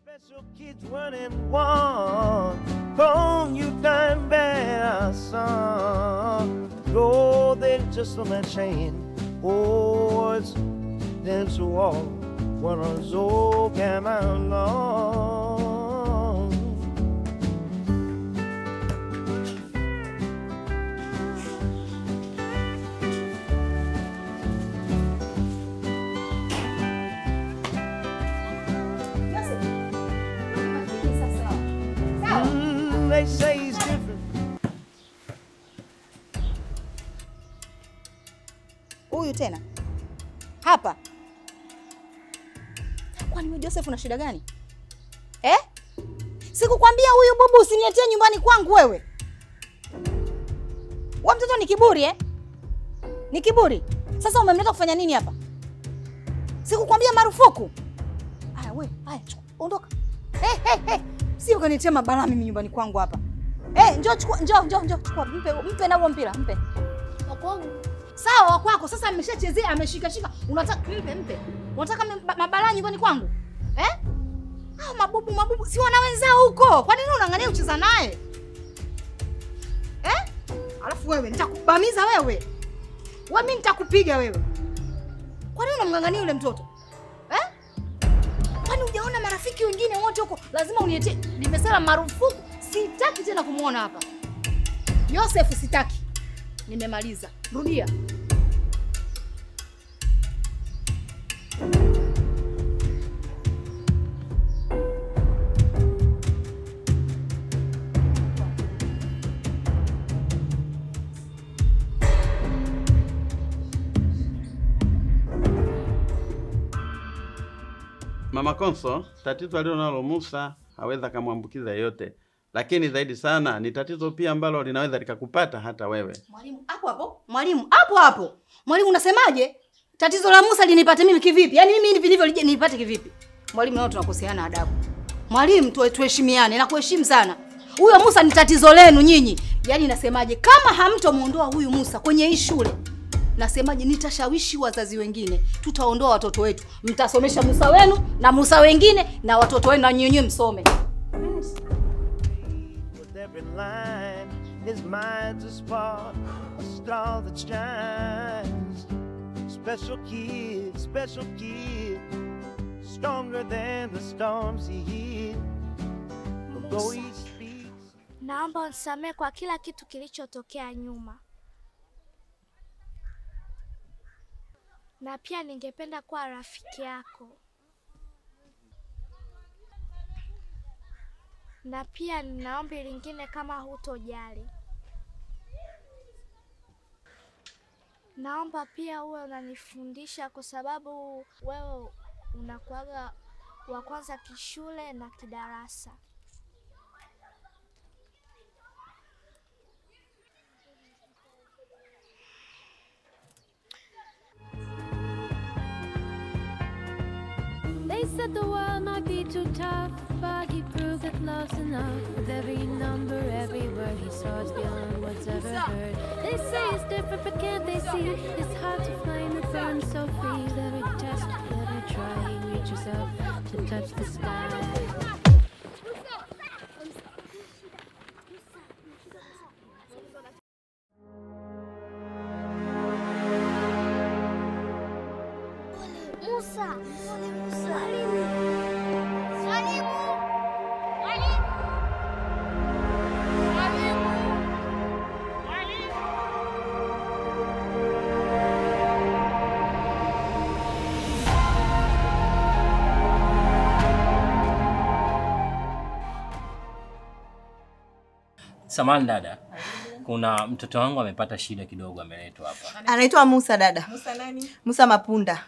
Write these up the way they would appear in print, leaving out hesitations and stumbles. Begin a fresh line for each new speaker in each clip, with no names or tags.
Special kids 1 and 1, phone you done better, son. Go then just on that chain. Oh, it's then so all one of those old came along. They say he's different.
Huyu tena hapa. Kwani wewe Joseph una shida gani? Sikukwambia huyu bubu usiniletee nyumbani kwangu wewe. Wewe mtoto ni kiburi Ni kiburi. Sasa umemleta kufanya nini hapa? Sikukwambia marufuku. Haya wewe, haya ondoka. Sio kanitia mabala mimi nyumbani kwangu hapa. Njoo chukua, njoo chukua. Mpe na huo mpira, mpe.
Wakwangu.
Sawa wakwako, sasa ameshachezea, ameshika. Unataka mpe. Unataka mabala nyumbani kwangu? Hao mabubu si wana wenzao huko. Kwa nini unang'ania ucheza naye? Alafu wewe nitakubamiza wewe. Wewe mimi nitakupiga wewe. Kwa nini unamng'ang'ania yule mtoto? Kwani hujaona marafiki wengine wote huko? Lazima uniletee. Nimesema marufuku. Sitaki tena kumuona hapa. Joseph sitaki. Nimemaliza. Rudia.
Mama Konso, tatizo alilonalo Musa haweza kumwambukiza yote. Lakini zaidi sana ni tatizo pia ambalo linaweza likakupata hata wewe.
Mwalimu, hapo. Mwalimu, hapo. Mwalimu unasemaje? Tatizo la Musa linipate mimi kivipi? Yaani mimi hivi ndivyo nipate kivipi? Mwalimu, nao tunakoseana adabu. Mwalimu, tuheshimiane na kuheshimu sana. Huyo Musa ni tatizo lenu nyinyi. Yaani nasemaje? Kama hamtomuondoa huyu Musa kwenye hii shule, nasemaje nitashawishi wazazi wengine. Tutaondoa watoto wetu. Mtasomesha Musa wenu na Musa wengine na watoto wenu na nyinyi msome.
Every line, his mind's a spark, a star that shines. Special kid, stronger than the storms he hit. Though he speaks.
Naomba unisamehe kwa kila kitu kilichotokea nyuma. Na pia ningependa kuwa rafiki yako. Na pia ninaomba lingine kama hutojali. Naomba pia uwe unanifundisha kwa sababu wewe unakuaga wa kwanza kishule na kidarasa.
They said the world might be too tough, but he proved that love's enough. With every number, every word he saw is beyond what's ever heard. They say it's different, but can't they see? It's hard to find the burn so free. With every test, with every try, he reaches up to touch the sky.
Samahani dada. Kuna mtoto wangu amepata shida kidogo ameletwa hapa.
Anaitwa Musa dada.
Musa nani?
Musa Mapunda.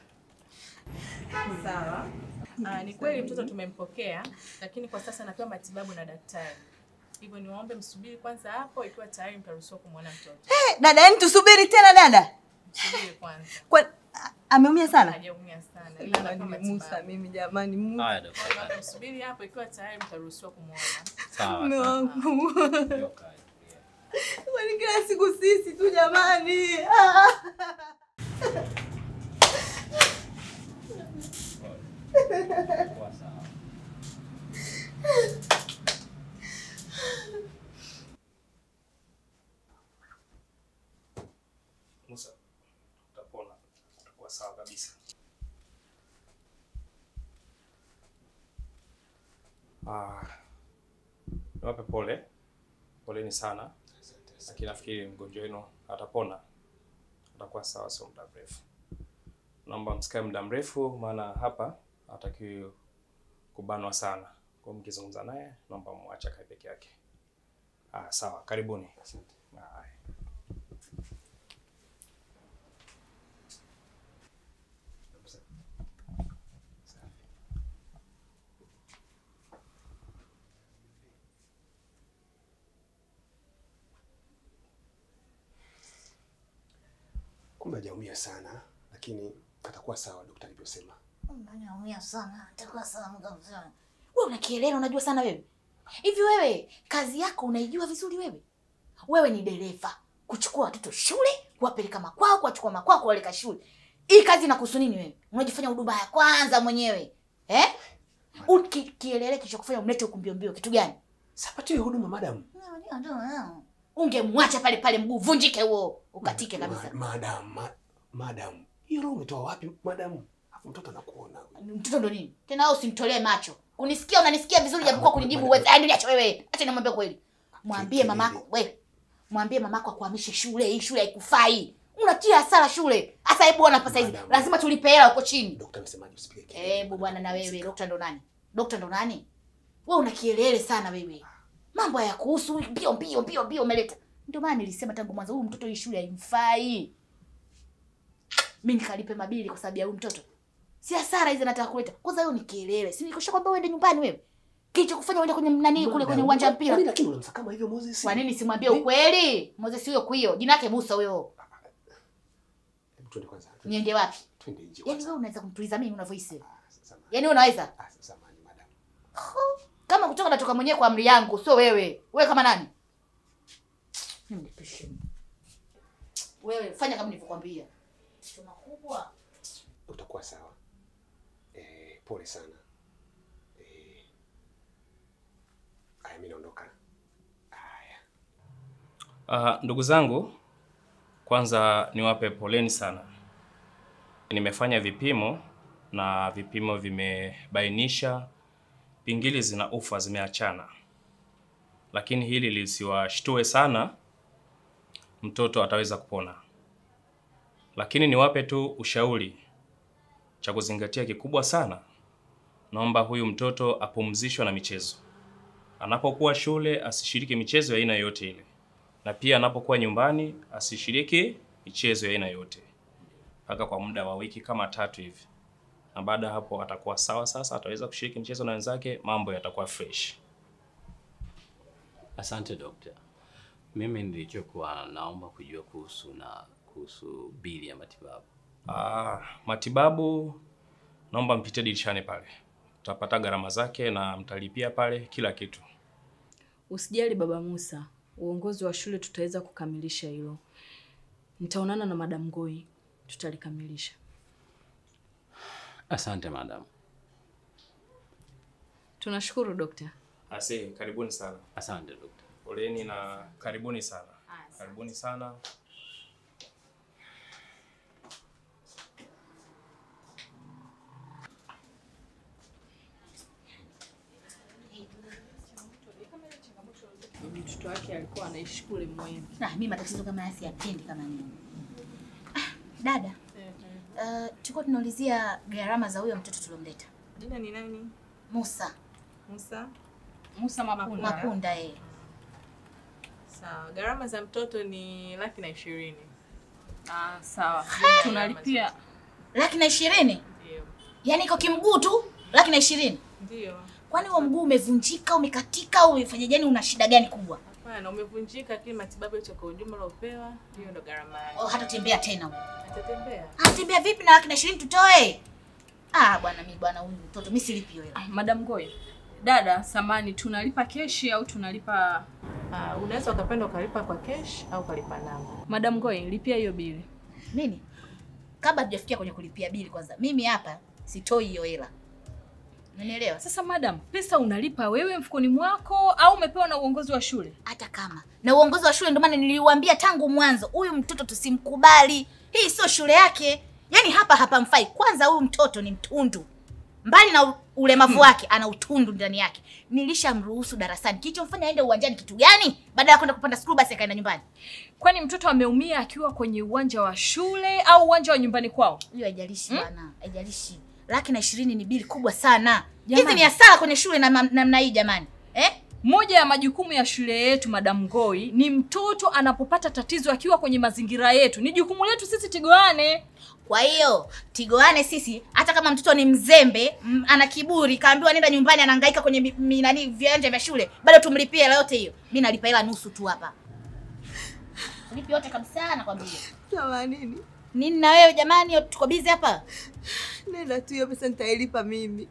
Sawa. Ni kweli mtoto tumempokea, lakini kwa sasa anapewa matibabu na daktari. Hivyo niwaombe msubiri kwanza hapo, ikiwa tayari mtaruhusiwa kumwona mtoto.
Dada, yani tusubiri tena dada?
Msubiri kwanza.
Kwa ameumia sana?
Hajaumia sana. Ila anapewa
Musa mimi jamani Musa.
Haya daktari.
Msubiri hapo, ikiwa tayari mtaruhusiwa kumwona.
Sawa.
Mume wangu. Kwani kila siku sisi tu jamani.
Niwape pole. Poleni sana. Lakini nafikiri mgonjwa wenu atapona. Atakuwa sawa sio muda mrefu. Naomba msikae muda mrefu maana hapa hatakiwi kubanwa sana. Kwa mkizungumza naye naomba muache akae peke yake. Sawa, karibuni. Asante.
Kumbe hajaumia sana, lakini atakuwa sawa daktari alivyosema.
Unaumia sana, atakuwa sawa mganga. Wewe una kielele unajua sana wewe. Hivi wewe kazi yako unaijua vizuri wewe? Wewe ni dereva, kuchukua watoto shule, kuwapeleka makwao, kuwachukua makwao kuwaleka shule. Hii kazi inakuhusu nini wewe? Unajifanya huduma ya kwanza mwenyewe. Kielele kilichokufanya umlete huko mbio mbio kitu gani?
Sapati huduma madam.
Ungemwacha pale pale mguu vunjike huo, ukatike kabisa.
Madam. Hiyo roho umetoa wapi madam? Hapo mtoto anakuona.
Mtoto ndo nini? Tena wewe usimtolee macho. Unisikia unanisikia vizuri japokuwa kunijibu wewe. Ndio acha wewe. Acha nimwambie kweli. Mwambie mamako wewe. Mwambie mamako akuhamishe shule. Hii shule haikufai. Unatia hasara shule. Sasa hebu ona pesa hizi. Lazima tulipe hela huko chini.
Daktari amesemaje usipige kelele.
Hebu bwana na wewe, daktari ndo nani? Daktari ndo nani? Wewe una kielele sana wewe. Mambo haya kuhusu mbio umeleta. Ndio maana nilisema tangu mwanzo huyu mtoto hii shule haimfai. Mimi nikalipe mabili kwa sababu ya huyu mtoto. Si hasara hizi nataka kuleta. Kwanza wewe ni kielele. Si nikosha kwamba uende nyumbani wewe. Kicho kufanya uende kwenye nani kule kwenye uwanja wa mpira.
Kwa nini lakini unamsaka kama hivyo Moses?
Kwa nini simwambie ukweli? Moses huyo kuio. Jina lake Musa huyo.
Hebu twende kwanza.
Niende wapi?
Twende nje.
Yaani wewe unaweza kumtuliza mimi unavyohisi. Yaani unaweza?
Samahani madam.
Kama kutoka natoka mwenyewe kwa amri yangu, sio wewe. Wewe kama nani? Mimi nipishe. Wewe fanya kama nilivyokuambia. Chuma kubwa.
Utakuwa sawa. Pole sana. Mimi naondoka.
Ndugu zangu, kwanza niwape poleni sana. Nimefanya vipimo na vipimo vimebainisha pingili zina ufa zimeachana. Lakini hili lisiwashtue sana, mtoto ataweza kupona. Lakini niwape tu ushauri cha kuzingatia kikubwa sana. Naomba huyu mtoto apumzishwe na michezo. Anapokuwa shule asishiriki michezo ya aina yoyote ile. Na pia anapokuwa nyumbani asishiriki michezo ya aina yoyote. Mpaka kwa muda wa wiki kama 3 hivi. Na baada hapo atakuwa sawa sasa, ataweza kushiriki michezo na wenzake, mambo yatakuwa fresh.
Asante dokta. Mimi nilichokuwa naomba kujua kuhusu bili ya matibabu.
Matibabu naomba mpite dirishani pale. Utapata gharama zake na mtalipia pale kila kitu.
Usijali baba Musa. Uongozi wa shule tutaweza kukamilisha hilo. Nitaonana na Madam Ngoi, tutalikamilisha.
Asante madam.
Tunashukuru dokta.
Karibuni sana.
Asante dokta.
Poleni na karibuni sana. Karibuni sana.
Mtoto wake alikuwa anaishi kule Mwembe.
Mimi matatizo kama haya siyapendi kama nini. Dada. Tulikuwa tunaulizia gharama za huyo mtoto tulomleta.
Jina ni nani?
Musa.
Musa
Mapunda
Sawa. Gharama za mtoto ni 120,000.
Sawa. Tunalipia
120,000? Ndio. Yaani iko kimguu tu 120,000?
Ndio.
Kwani huo mguu umevunjika, umekatika au umefanya gani, una shida gani kubwa?
Hapana, umevunjika lakini matibabu yote kwa ujumla upewa, hiyo ndo gharama yake.
Hata tembea tena huko.
Atatembea.
Atembea vipi na 120,000 tutoe? Bwana huyu mtoto mimi silipi hiyo.
Madam Ngoi. Dada, samani tunalipa keshi au tunalipa
unaweza ukapenda ukalipa kwa cash au ukalipa namba.
Madam Ngoi, lipia hiyo bili.
Nini? Kabla tujafikia kwenye kulipia bili kwanza, mimi hapa sitoi hiyo hela. Unanielewa?
Sasa madam, pesa unalipa wewe mfukoni mwako au umepewa na uongozi wa shule?
Hata kama. Na uongozi wa shule ndio maana niliwaambia tangu mwanzo, huyu mtoto tusimkubali. Hii sio shule yake. Yaani hapa mfai. Kwanza huyu mtoto ni mtundu.
mbali na ulemavu wake ana utundu ndani yake. Nilishamruhusu darasani. Kilichomfanya aende uwanjani kitu gani? Baada ya kwenda kupanda school basi akaenda nyumbani.
Kwani mtoto ameumia akiwa kwenye uwanja wa shule au uwanja wa nyumbani kwao?
Hiyo haijalishi bwana, haijalishi. 120 ni bili kubwa sana. Hizi ni hasara kwenye shule namna hii jamani.
Moja ya majukumu ya shule yetu Madam Ngoi ni mtoto anapopata tatizo akiwa kwenye mazingira yetu. Ni jukumu letu sisi Tigoane.
Kwa hiyo Tigoane sisi hata kama mtoto ni mzembe, ana kiburi, kaambiwa nenda nyumbani anahangaika kwenye viwanja vya shule, bado tumlipie hela yote hiyo. Mimi nalipa hela nusu tu hapa. Tulipi yote kabisa nakwambia.
Sawa nini?
Nini na wewe jamani, tuko busy hapa.
Nenda tu hiyo pesa nitailipa mimi.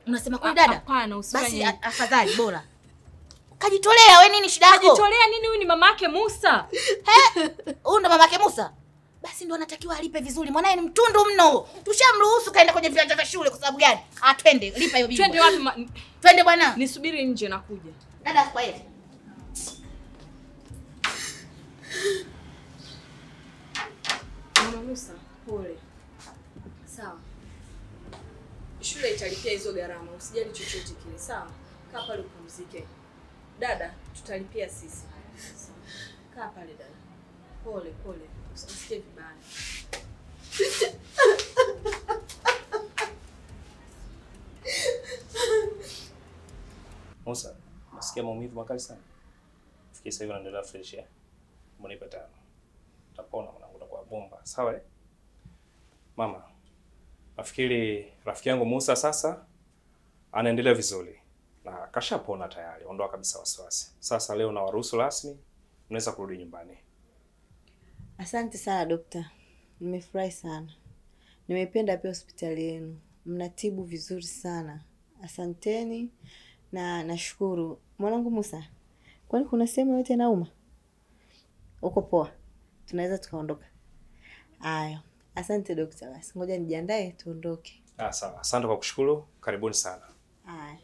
Unasema kweli dada?
Hapana, usifanye.
Basi afadhali bora. Kajitolea wewe, nini shida yako?
Kajitolea nini? Huyu ni mamake Musa.
Huyu ndo mamake Musa? Basi ndo anatakiwa alipe vizuri. Mwanae ni mtundu mno. Tushamruhusu kaenda kwenye viwanja vya shule kwa sababu gani? Twende, lipa hiyo bibi.
Twende wapi?
Twende bwana.
Nisubiri nje nakuja.
Dada kwa hiyo.
Mama Musa, pole. Sawa. Shule italipia hizo gharama, usijali chochote kile, sawa? Kaa pale upumzike. Dada, tutalipia sisi. Kaa pale dada. Pole, usisikie vibaya.
Musa, nasikia maumivu makali sana. Fikiri sasa hivi unaendelea fresh ya. Mbona tano. Utapona mwanangu, utakuwa bomba. Sawa? Mama, nafikiri rafiki yangu Musa sasa anaendelea vizuri na kashapona tayari. Ondoa kabisa wasiwasi. Sasa leo na waruhusu rasmi, mnaweza kurudi nyumbani.
Asante sana dokta. Nimefurahi sana. Nimependa pia hospitali yenu. Mnatibu vizuri sana. Asanteni na nashukuru. Mwanangu Musa, kwani kuna sehemu yote inauma? Uko poa? Tunaweza tukaondoka. Aya. Asante dokta, basi ngoja nijiandae tuondoke.
Sawa. Asante kwa kushukuru. Karibuni sana.
Aya.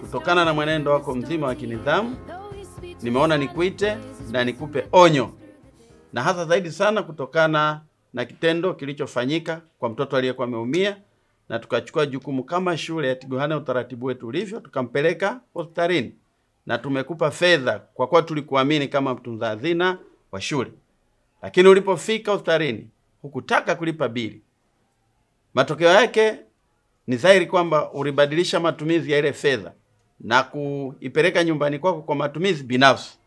Kutokana na mwenendo wako mzima wa kinidhamu, nimeona nikuite na nikupe onyo. Na hasa zaidi sana kutokana na kitendo kilichofanyika kwa mtoto aliyekuwa ameumia, na tukachukua jukumu kama shule ya Tigoane, utaratibu wetu ulivyo, tukampeleka hospitalini. Na tumekupa fedha kwa kuwa tulikuamini kama mtunza hazina wa shule. Lakini ulipofika hospitalini hukutaka kulipa bili. Matokeo yake ni dhahiri kwamba ulibadilisha matumizi ya ile fedha na kuipeleka nyumbani kwako kwa matumizi binafsi.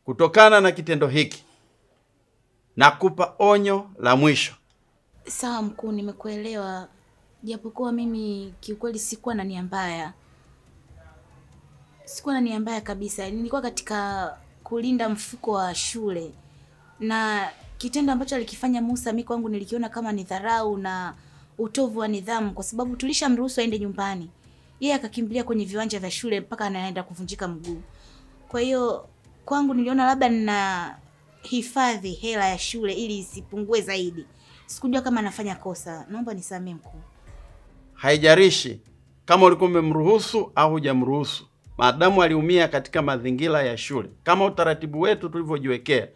Kutokana na kitendo hiki, nakupa onyo la mwisho.
Sawa mkuu, nimekuelewa. Japokuwa mimi kiukweli sikuwa na nia mbaya. Sikuwa na nia mbaya kabisa. Nilikuwa katika kulinda mfuko wa shule. Na kitendo ambacho alikifanya Musa mimi kwangu nilikiona kama ni dharau na utovu wa nidhamu, kwa sababu tulishamruhusu aende nyumbani. Yeye akakimbilia kwenye viwanja vya shule mpaka anaenda kuvunjika mguu. Kwa hiyo kwangu niliona labda nina hifadhi hela ya shule ili isipungue zaidi. Sikujua kama anafanya kosa. Naomba nisamee mkuu.
Haijarishi kama ulikuwa umemruhusu au hujamruhusu. Maadamu aliumia katika mazingira ya shule, kama utaratibu wetu tulivyojiwekea,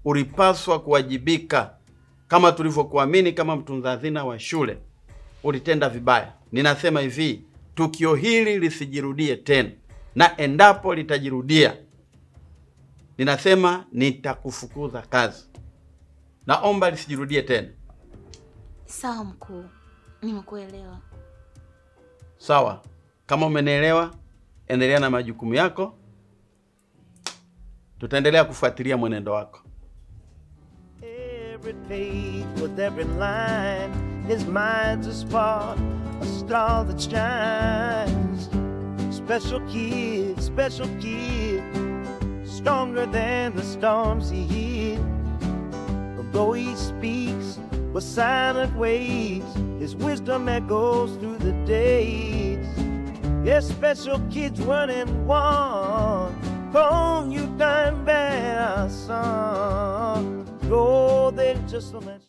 ulipaswa kuwajibika kama tulivyokuamini kama mtunza hazina wa shule. Ulitenda vibaya. Ninasema hivi, tukio hili lisijirudie tena. Na endapo litajirudia, ninasema nitakufukuza kazi. Naomba lisijirudie tena.
Sawa mkuu. Nimekuelewa.
Sawa. Kama umenielewa, endelea na majukumu yako. Tutaendelea kufuatilia mwenendo wako.
Every page with every line, his mind's a spark, a star that shines. Special kid, stronger than the storms he hid. Although he speaks with silent ways, his wisdom echoes through the days. Yes, special kids 1 and 1, calling you time better son. Oh, there's just so much.